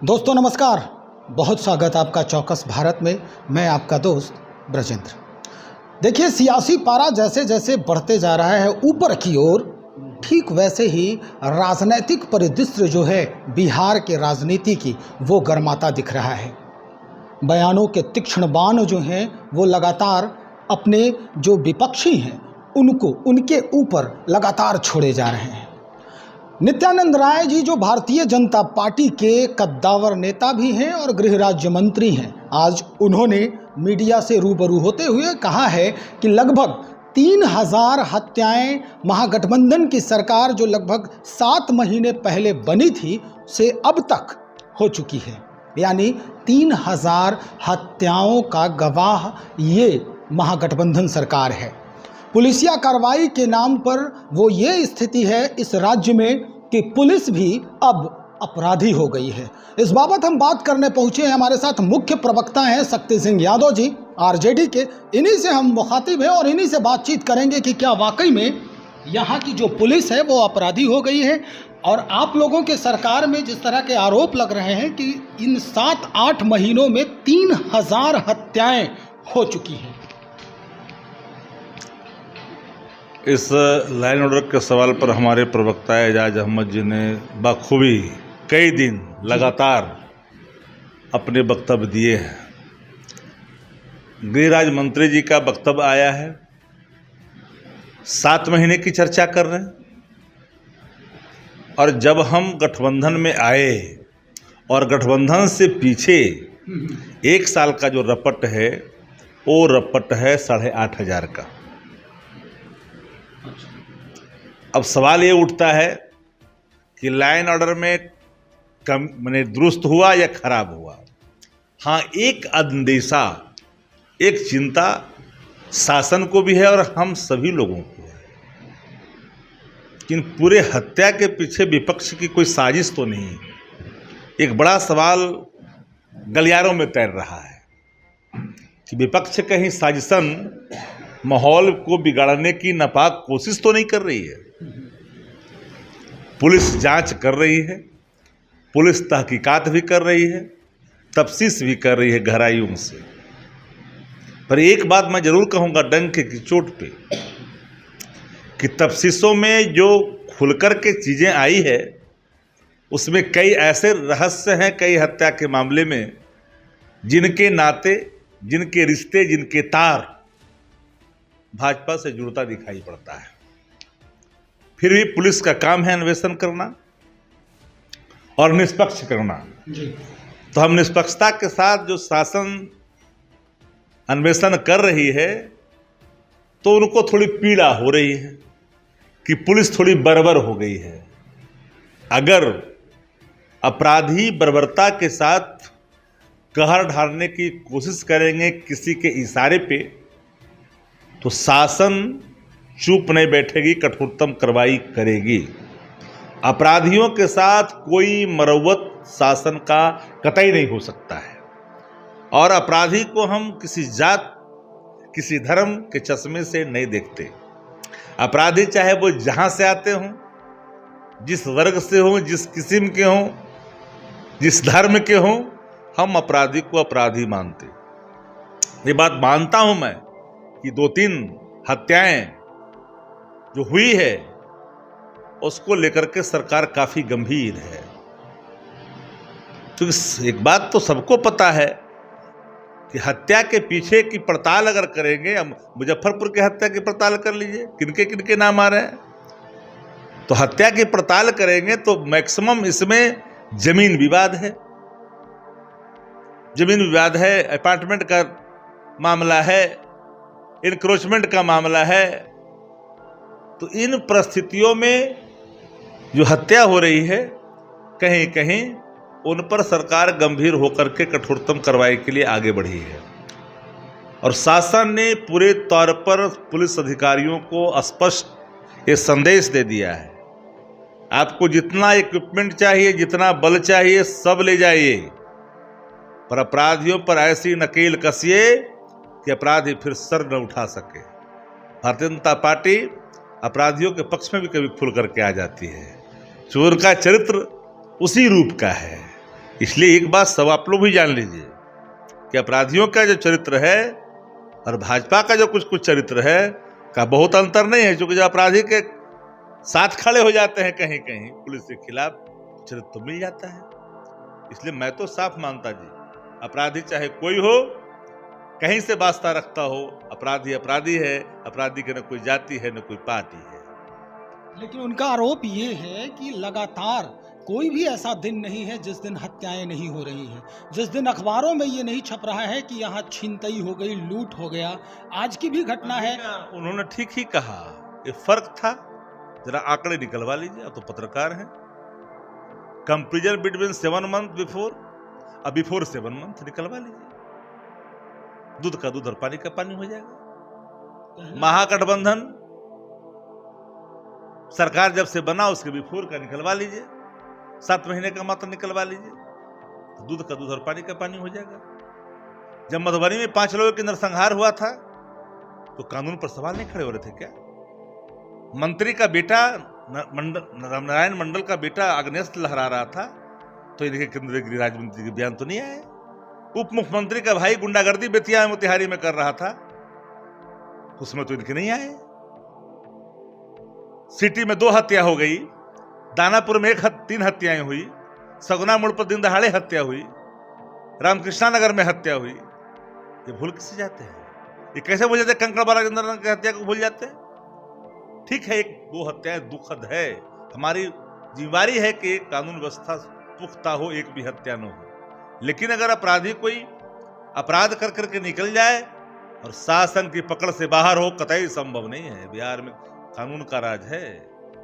दोस्तों नमस्कार, बहुत स्वागत आपका चौकस भारत में। मैं आपका दोस्त ब्रजेंद्र। देखिए, सियासी पारा जैसे जैसे बढ़ते जा रहा है ऊपर की ओर, ठीक वैसे ही राजनीतिक परिदृश्य जो है बिहार के राजनीति की, वो गर्माता दिख रहा है। बयानों के तीक्ष्ण बाण जो हैं वो लगातार अपने जो विपक्षी हैं उनको उनके ऊपर लगातार छोड़े जा रहे हैं। नित्यानंद राय जी जो भारतीय जनता पार्टी के कद्दावर नेता भी हैं और गृह राज्य मंत्री हैं, आज उन्होंने मीडिया से रूबरू होते हुए कहा है कि लगभग 3000 हत्याएं महागठबंधन की सरकार जो लगभग 7 महीने पहले बनी थी से अब तक हो चुकी है। यानी 3000 हत्याओं का गवाह ये महागठबंधन सरकार है। पुलिसिया कार्रवाई के नाम पर वो ये स्थिति है इस राज्य में कि पुलिस भी अब अपराधी हो गई है। इस बाबत हम बात करने पहुंचे हैं। हमारे साथ मुख्य प्रवक्ता हैं शक्ति सिंह यादव जी आरजेडी के। इन्हीं से हम मुखातिब हैं और इन्हीं से बातचीत करेंगे कि क्या वाकई में यहाँ की जो पुलिस है वो अपराधी हो गई है, और आप लोगों के सरकार में जिस तरह के आरोप लग रहे हैं कि इन 7-8 महीनों में 3000 हत्याएं हो चुकी हैं। इस लाइन ऑर्डर के सवाल पर हमारे प्रवक्ता एजाज अहमद जी ने बखूबी कई दिन लगातार अपने वक्तव्य दिए हैं। गृह राज्य मंत्री जी का वक्तव्य आया है, 7 महीने की चर्चा कर रहे हैं। और जब हम गठबंधन में आए और गठबंधन से पीछे 1 साल का जो रपट है वो रपट है 8500 का। अब सवाल ये उठता है कि लाइन ऑर्डर में कम माने दुरुस्त हुआ या खराब हुआ। हाँ, एक अंदेशा, एक चिंता शासन को भी है और हम सभी लोगों को है कि पूरे हत्या के पीछे विपक्ष की कोई साजिश तो नहीं। एक बड़ा सवाल गलियारों में तैर रहा है कि विपक्ष कहीं साजिशन माहौल को बिगाड़ने की नापाक कोशिश तो नहीं कर रही है। पुलिस जांच कर रही है, पुलिस तहकीकात भी कर रही है, तफ्तीश भी कर रही है गहराइयों से। पर एक बात मैं जरूर कहूँगा डंक की चोट पे कि तफ्तीशों में जो खुलकर के चीज़ें आई है उसमें कई ऐसे रहस्य हैं, कई हत्या के मामले में जिनके नाते, जिनके रिश्ते, जिनके तार भाजपा से जुड़ता दिखाई पड़ता है। फिर भी पुलिस का काम है अन्वेषण करना और निष्पक्ष करना जी। तो हम निष्पक्षता के साथ जो शासन अन्वेषण कर रही है तो उनको थोड़ी पीड़ा हो रही है कि पुलिस थोड़ी बर्बर हो गई है। अगर अपराधी बर्बरता के साथ कहर ढालने की कोशिश करेंगे किसी के इशारे पे, तो शासन चुप नहीं बैठेगी, कठोरतम कार्रवाई करेगी। अपराधियों के साथ कोई मरवत शासन का कतई नहीं हो सकता है। और अपराधी को हम किसी जात, किसी धर्म के चश्मे से नहीं देखते। अपराधी चाहे वो जहाँ से आते हों, जिस वर्ग से हों, जिस किस्म के हों, जिस धर्म के हों, हम अपराधी को अपराधी मानते। ये बात मानता हूँ मैं कि 2-3 हत्याएं जो हुई है उसको लेकर के सरकार काफ़ी गंभीर है। तो एक बात तो सबको पता है कि हत्या के पीछे की पड़ताल अगर करेंगे, हम मुजफ्फरपुर की हत्या की पड़ताल कर लीजिए, किनके किनके नाम आ रहे हैं। तो हत्या की पड़ताल करेंगे तो मैक्सिमम इसमें जमीन विवाद है, जमीन विवाद है, अपार्टमेंट का मामला है, इनक्रोचमेंट का मामला है। तो इन परिस्थितियों में जो हत्या हो रही है, कहीं कहीं उन पर सरकार गंभीर होकर के कठोरतम कार्रवाई के लिए आगे बढ़ी है। और शासन ने पूरे तौर पर पुलिस अधिकारियों को स्पष्ट ये संदेश दे दिया है, आपको जितना इक्विपमेंट चाहिए, जितना बल चाहिए, सब ले जाइए, पर अपराधियों पर ऐसी नकेल कसिए कि अपराधी फिर सर न उठा सके। भारतीय जनता पार्टी अपराधियों के पक्ष में भी कभी खुल करके आ जाती है। चोर का चरित्र उसी रूप का है इसलिए एक बात सब आप लोग भी जान लीजिए कि अपराधियों का जो चरित्र है और भाजपा का जो कुछ कुछ चरित्र है का बहुत अंतर नहीं है, क्योंकि जब अपराधी के साथ खड़े हो जाते हैं कहीं कहीं पुलिस के खिलाफ, चरित्र तो मिल जाता है। इसलिए मैं तो साफ मानता जी, अपराधी चाहे कोई हो, कहीं से वास्ता रखता हो, अपराधी अपराधी है। अपराधी की न कोई जाति है न कोई पार्टी है। लेकिन उनका आरोप ये है कि लगातार कोई भी ऐसा दिन नहीं है जिस दिन हत्याएं नहीं हो रही हैं, जिस दिन अखबारों में ये नहीं छप रहा है कि यहाँ छीनताई हो गई, लूट हो गया। आज की भी घटना है। उन्होंने ठीक ही कहा, ये फर्क था। जरा आंकड़े निकलवा लीजिए, आप तो पत्रकार हैं। कंपेरिजन बिटवीन 7 मंथ बिफोर और बिफोर 7 मंथ निकलवा लीजिए, दूध का दूध और पानी का पानी हो जाएगा। महागठबंधन सरकार जब से बना उसके बिफोर का निकलवा लीजिए, 7 महीने का मात्र निकलवा लीजिए, तो दूध का दूध और पानी का पानी हो जाएगा। जब मधुबनी में 5 लोगों के नरसंहार हुआ था तो कानून पर सवाल नहीं खड़े हो रहे थे क्या? मंत्री का बेटा नारायण मंडल का बेटा अग्नेस्त्र लहरा रहा था तो इनके केंद्रीय गृह राज्य मंत्री के बयान तो नहीं आए। उप मुख्यमंत्री का भाई गुंडागर्दी बेतिया मोतिहारी में कर रहा था, उसमें तो इनके नहीं आए। सिटी में 2 हत्या हो गई, दानापुर में 3 हत्याएं हुई, सगुना मोड़ पर दिन दहाड़े हत्या हुई, रामकृष्णा नगर में हत्या हुई। ये भूल किसे जाते हैं? ये कैसे भूल जाते हैं? कंकड़बाड़ा राजेंद्र की हत्या को भूल जाते हैं? ठीक है, 1-2 हत्याएं दुखद है, हमारी जिम्मेदारी है कि कानून व्यवस्था पुख्ता हो, एक भी हत्या न हो। लेकिन अगर अपराधी कोई अपराध कर करके निकल जाए और शासन की पकड़ से बाहर हो, कतई संभव नहीं है। बिहार में कानून का राज है।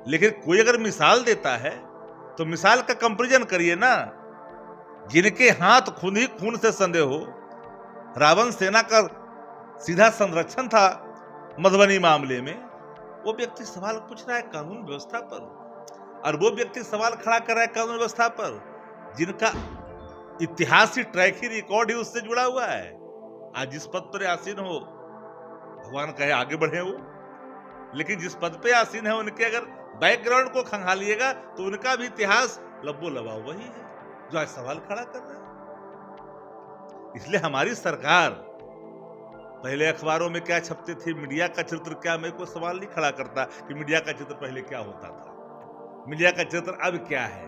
लेकिन कोई अगर मिसाल देता है तो मिसाल का कंपैरिजन करिए ना। जिनके हाथ खून ही खून से संधे हो, रावण सेना का सीधा संरक्षण था मधुबनी मामले में, वो व्यक्ति सवाल पूछ रहा है कानून व्यवस्था पर, और वो व्यक्ति सवाल खड़ा कर रहा है कानून व्यवस्था पर जिनका इतिहासी ट्रैक ही रिकॉर्ड ही उससे जुड़ा हुआ है। आज जिस पद पर आसीन हो, भगवान कहे आगे बढ़े वो, लेकिन जिस पद पे आसीन है उनके अगर बैकग्राउंड को खंगालिएगा तो उनका भी इतिहास लब्बो लबाव वही है जो आज सवाल खड़ा कर रहा है। इसलिए हमारी सरकार, पहले अखबारों में क्या छपते थे, मीडिया का चित्र क्या, मैं कोई सवाल नहीं खड़ा करता कि मीडिया का चित्र पहले क्या होता था, मीडिया का चित्र अब क्या है।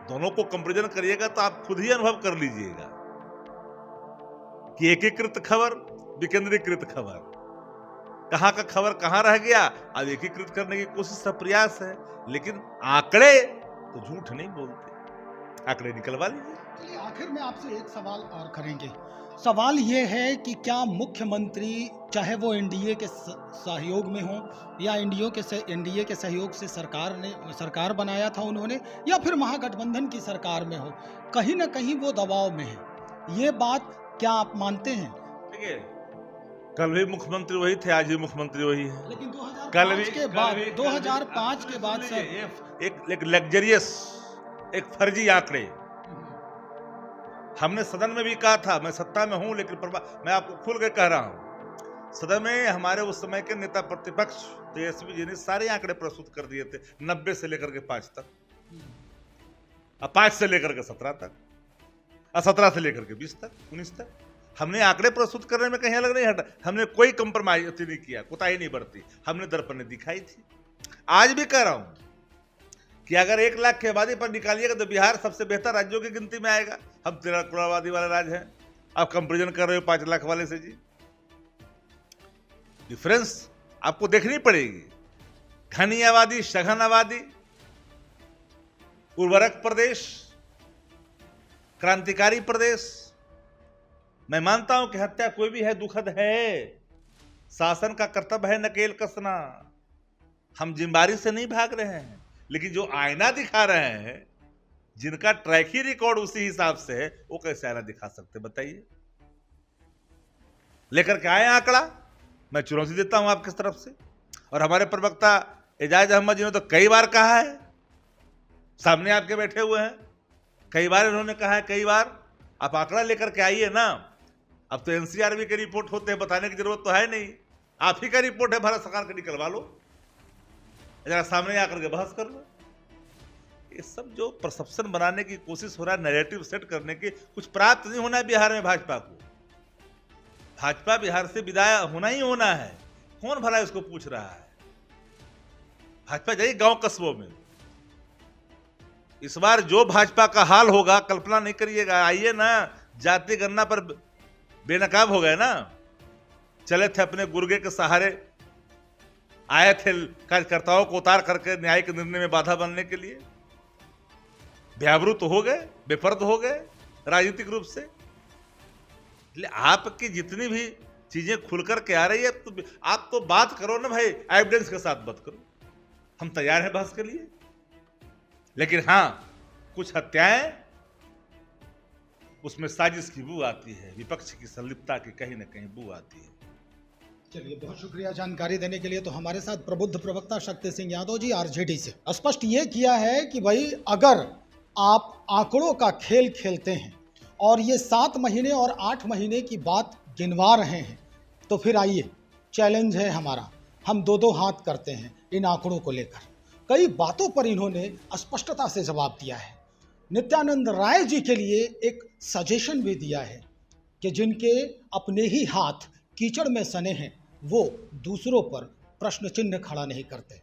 दोनों को कंपैरिजन करिएगा तो आप खुद ही अनुभव कर लीजिएगा कि एकीकृत खबर, विकेंद्रीकृत खबर, कहां का खबर कहां रह गया। अब एकीकृत करने की कोशिश का प्रयास है, लेकिन आंकड़े तो झूठ नहीं बोलते, आंकड़े निकलवा लीजिए। आखिर में आपसे एक सवाल और करेंगे। सवाल ये है कि क्या मुख्यमंत्री, चाहे वो एनडीए के सहयोग में हो या एनडीए के सहयोग से सरकार बनाया था उन्होंने, या फिर महागठबंधन की सरकार में हो, कहीं ना कहीं वो दबाव में है। ये बात क्या आप मानते हैं? देखिए, कल भी मुख्यमंत्री वही थे, आज भी मुख्यमंत्री वही है। लेकिन 2005 के बाद सर एक लग्जरियस, एक फर्जी आंकड़े हमने सदन में भी कहा था। मैं सत्ता में हूं लेकिन मैं आपको खुल के कह रहा हूं, सदन में हमारे उस समय के नेता प्रतिपक्ष तेजस्वी जी ने सारे आंकड़े प्रस्तुत कर दिए थे, 90 से लेकर के 5 तक, और 5 से लेकर के 17 तक, और 17 से लेकर के 20 तक, 19 तक। हमने आंकड़े प्रस्तुत करने में कहीं अलग नहीं हटा, हमने कोई कंप्रोमाइज नहीं किया, कोताही नहीं बरती, हमने दर्पण ने दिखाई थी। आज भी कह रहा हूं कि अगर 1 लाख की आबादी पर निकालिएगा तो बिहार सबसे बेहतर राज्यों की गिनती में आएगा। हम 13 करोड़ आबादी वाला राज्य है, आप कंपेरिजन कर रहे हो 5 लाख वाले से जी। डिफरेंस आपको देखनी पड़ेगी। घनी आबादी, सघन आबादी, उर्वरक प्रदेश, क्रांतिकारी प्रदेश। मैं मानता हूं कि हत्या कोई भी है दुखद है, शासन का कर्तव्य है नकेल कसना। हम जिम्मेदारी से नहीं भाग रहे हैं, लेकिन जो आईना दिखा रहे हैं, जिनका ट्रैक ही रिकॉर्ड उसी हिसाब से है, वो कैसे आईना दिखा सकते बताइए? लेकर के आए आंकड़ा, मैं चुनौती देता हूं आपकी तरफ से। और हमारे प्रवक्ता एजाज अहमद जी ने तो कई बार कहा है, सामने आपके बैठे हुए हैं, कई बार इन्होंने कहा है, कई बार आप आंकड़ा लेकर के आइए ना। अब तो एनसीआरबी के रिपोर्ट होते हैं, बताने की जरूरत तो है नहीं, आप ही का रिपोर्ट है, भारत सरकार का निकलवा लो, जरा सामने आकर के बहस कर लो। ये सब जो परसेप्शन बनाने की कोशिश हो रहा है, नैरेटिव सेट करने की, कुछ प्राप्त नहीं होना है बिहार में भाजपा को। भाजपा बिहार से विदाई होना ही होना है। कौन भला इसको पूछ रहा है? भाजपा जाइए गांव कस्बों में। इस बार जो भाजपा का हाल होगा कल्पना नहीं करिएगा। आइए ना, जाति गणना पर बेनकाब हो गए ना, चले थे अपने गुर्गे के सहारे, आए थे कार्यकर्ताओं को उतार करके न्यायिक निर्णय में बाधा बनने के लिए, बेआबरू हो गए, बेपर्द हो गए राजनीतिक रूप से। आपकी जितनी भी चीजें खुलकर के आ रही है, तो आप तो बात करो ना भाई, एविडेंस के साथ बात करो। हम तैयार हैं बहस के लिए, लेकिन हां, कुछ हत्याएं, उसमें साजिश की बू आती है, विपक्ष की संलिप्तता की कहीं ना कहीं बू आती है। चलिए, बहुत शुक्रिया जानकारी देने के लिए। तो हमारे साथ प्रबुद्ध प्रवक्ता शक्ति सिंह यादव जी आरजेडी से स्पष्ट ये किया है कि भाई अगर आप आंकड़ों का खेल खेलते हैं और ये 7 महीने और 8 महीने की बात गिनवा रहे हैं, तो फिर आइए, चैलेंज है हमारा, हम दो हाथ करते हैं इन आंकड़ों को लेकर। कई बातों पर इन्होंने स्पष्टता से जवाब दिया है। नित्यानंद राय जी के लिए एक सजेशन भी दिया है कि जिनके अपने ही हाथ कीचड़ में सने हैं, वो दूसरों पर प्रश्न चिन्ह खड़ा नहीं करते।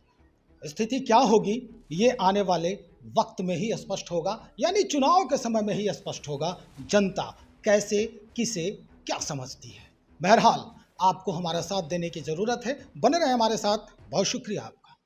स्थिति क्या होगी ये आने वाले वक्त में ही स्पष्ट होगा, यानी चुनाव के समय में ही स्पष्ट होगा जनता कैसे किसे क्या समझती है। बहरहाल, आपको हमारा साथ देने की जरूरत है। बने रहे हमारे साथ। बहुत शुक्रिया आपका।